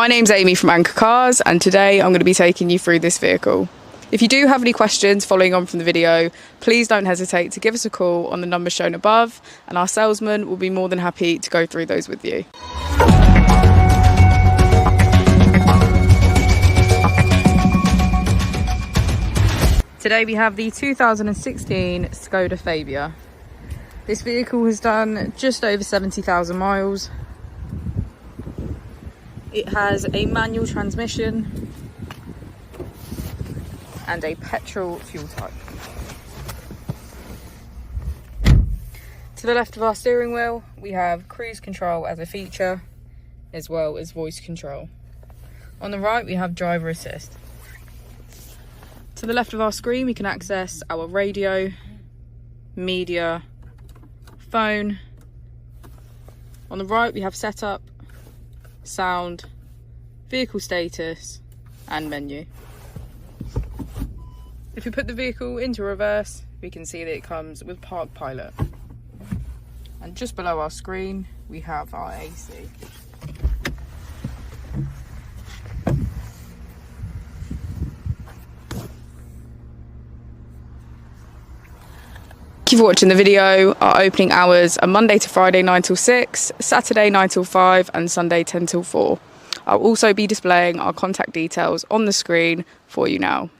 My name's Amy from Anchor Cars, and today I'm going to be taking you through this vehicle. If you do have any questions following on from the video, please don't hesitate to give us a call on the number shown above, and our salesman will be more than happy to go through those with you. Today we have the 2016 Skoda Fabia. This vehicle has done just over 70,000 miles. It has a manual transmission and a petrol fuel type. To the left of our steering wheel, we have cruise control as a feature, as well as voice control. On the right, we have driver assist. To the left of our screen, we can access our radio, media, phone. On the right, we have setup, sound, vehicle status, and menu. If we put the vehicle into reverse, we can see that it comes with Park Pilot. And just below our screen, we have our AC. Thank you for watching the video. Our opening hours are Monday to Friday 9 till 6, Saturday 9 till 5, and Sunday 10 till 4. I'll also be displaying our contact details on the screen for you now.